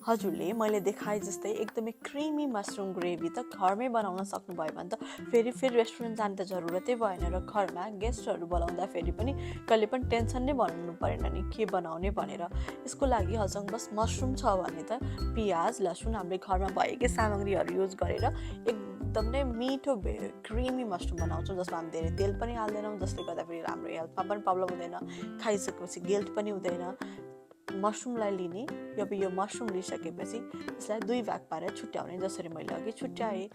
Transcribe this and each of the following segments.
हजुरले मैले देखाए जस्तै एकदमै क्रिमी मसरुम ग्रेभी त घरमै बनाउन सक्नुभयो भने त फेरि रेस्टुरेन्ट जाने त जरुरतै भएन र घरमा गेस्टहरू बोलाउँदाखेरि पनि कहिले पनि टेन्सन नै बनाउनु परेन नि के बनाउने भनेर। यसको लागि हजुरसँग बस मसरुम छ भने त पियाज लसुन हामीले घरमा भएकै सामग्रीहरू युज गरेर एकदमै मिठो क्रिमी मसरुम बनाउँछौँ, जसमा हामी धेरै तेल पनि हाल्दैनौँ, जसले गर्दाखेरि हाम्रो हेल्थमा पनि प्रब्लम हुँदैन, खाइसकेपछि गिल्ट पनि हुँदैन। मसरुमलाई लिने, अब यो मसरुम लिइसकेपछि यसलाई 2 भाग पारेर छुट्याउने, जसरी मैले अघि छुट्याएँ।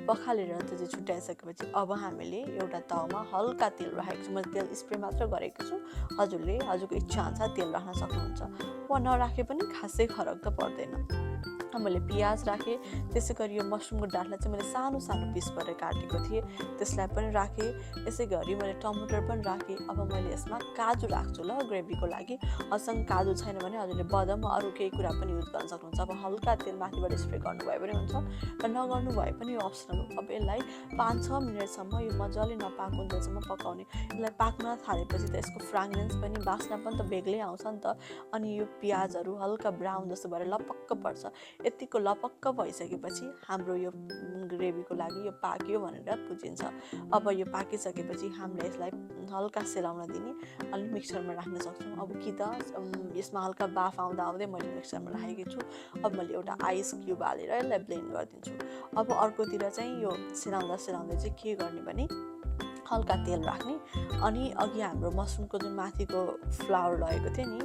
पखालेर त्यो चाहिँ छुट्याइसकेपछि अब हामीले एउटा तावामा हल्का तेल राखेको छु। मैले तेल स्प्रे मात्र गरेको छु, हजुरले हजुरको इच्छा अनुसार तेल राख्न सक्नुहुन्छ वा नराखे पनि खासै फरक त पर्दैन। मैले पियाज राखेँ, त्यसै गरी यो मसरुमको डाँठलाई चाहिँ मैले सानो सानो पिस गरेर काटेको थिएँ, त्यसलाई पनि राखेँ। यसै गरी मैले टमाटर पनि राखेँ। अब मैले यसमा काजु राख्छु ल ग्रेभीको लागि। हजुरसँग काजु छैन भने हजुरले बदाम अरू केही कुरा पनि युज गर्न सक्नुहुन्छ। अब हल्का तेल माथिबाट स्प्रे गर्नुभयो भने हुन्छ र नगर्नु भए पनि यो अप्सनल हो। अब यसलाई 5-6 मिनटसम्म यो मजाले नपाकुन्जेलसम्म पकाउने। यसलाई पाक्न थालेपछि त यसको फ्रेग्रेन्स पनि, बास्ना पनि त बेग्लै आउँछ नि त। अनि यो पियाजहरू हल्का ब्राउन जस्तो भएर लपक्क पर्छ। यतिको लपक्क भइसकेपछि हाम्रो यो ग्रेभीको लागि यो पाक्यो भनेर बुझिन्छ। अब यो पाकिसकेपछि हामीले यसलाई हल्का सेलाउन दिने अनि मिक्सरमा राख्न सक्छौँ। अब कि त यसमा हल्का बाफ आउँदा आउँदै मैले मिक्सरमा राखेकी छु। अब मैले एउटा आइस क्युब हालेर यसलाई ब्लेन्ड गरिदिन्छु। अब अर्कोतिर चाहिँ यो सेलाउँदा चाहिँ के गर्ने भने हल्का तेल राख्ने अनि अघि हाम्रो मसरुमको जुन माथिको फ्लावर लगेको थियो नि,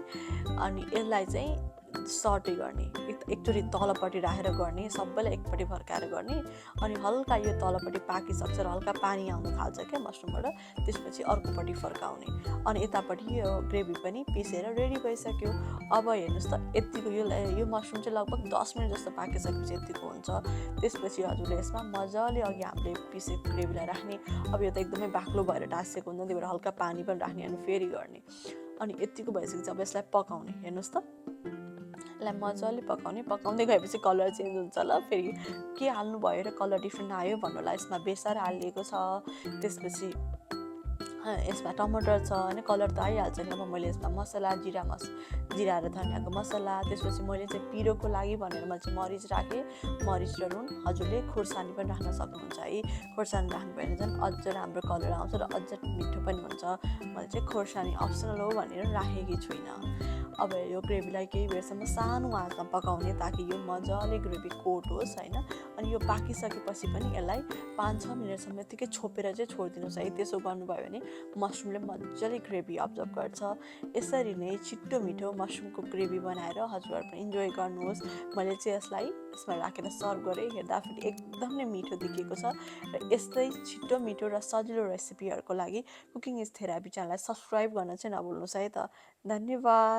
अनि यसलाई चाहिँ सटे गर्ने, एकचोटि तलपट्टि राखेर गर्ने, सबैलाई एकपट्टि फर्काएर गर्ने। अनि हल्का यो तलपट्टि पाकिसक्छ र हल्का पानी आउनु थाल्छ क्या मसरुमबाट, त्यसपछि अर्कोपट्टि फर्काउने। अनि यतापट्टि यो ग्रेभी पनि पिसेर रेडी भइसक्यो। अब हेर्नुहोस् त यतिको यो मसरुम चाहिँ लगभग 10 मिनट जस्तो पाकिसकेपछि यतिको हुन्छ। त्यसपछि हजुरले यसमा मजाले अघि हामीले पिसेको ग्रेभीलाई राख्ने। अब यो त एकदमै बाक्लो भएर टाँसिएको हुन्छ, त्यही भएर हल्का पानी पनि राख्ने अनि फेरि गर्ने। अनि यतिको भइसकेपछि अब यसलाई पकाउने। हेर्नुहोस् त यसलाई मजाले पकाउँदै गएपछि कलर चेन्ज हुन्छ ल। फेरि के हाल्नु भयो र कलर डिफ्रेन्ट आयो भन्नुलाई यसमा बेसार हालिएको छ, त्यसपछि यसमा टमाटर छ होइन, कलर त आइहाल्छ नि। अब मैले यसमा मसला जिरा र धनियाँको मसला, त्यसपछि मैले चाहिँ पिरोको लागि भनेर मैले चाहिँ मरिच राखेँ, मरिच र नुन। हजुरले खोर्सानी पनि राख्न सक्नुहुन्छ है, खोर्सानी राख्नुभयो भने झन् अझ राम्रो कलर आउँछ र अझ मिठो पनि हुन्छ। मैले चाहिँ खोर्सानी अप्सनल हो भनेर राखेकी छुइनँ। अब यो ग्रेभीलाई केही बेरसम्म सानो आँचमा पकाउने, ताकि यो मजाले ग्रेभी कोट होस् होइन। अनि यो पाकिसकेपछि पनि यसलाई 5-6 मिनटसम्म यतिकै छोपेर चाहिँ छोडिदिनुहोस् है। त्यसो गर्नुभयो भने मसरुमले मजाले ग्रेभी अब्जर्भ गर्छ। यसरी नै छिट्टो मिठो मसरुमको ग्रेभी बनाएर हजुरहरू पनि इन्जोय गर्नुहोस्। मैले चाहिँ यसमा राखेर सर्भ गरेँ, हेर्दाखेरि एकदमै मिठो देखिएको छ। र यस्तै छिट्टो मिठो र सजिलो रेसिपीहरूको लागि कुकिङ इज थेरापी च्यानललाई सब्सक्राइब गर्न चाहिँ नभुल्नुहोस् है त। धन्यवाद।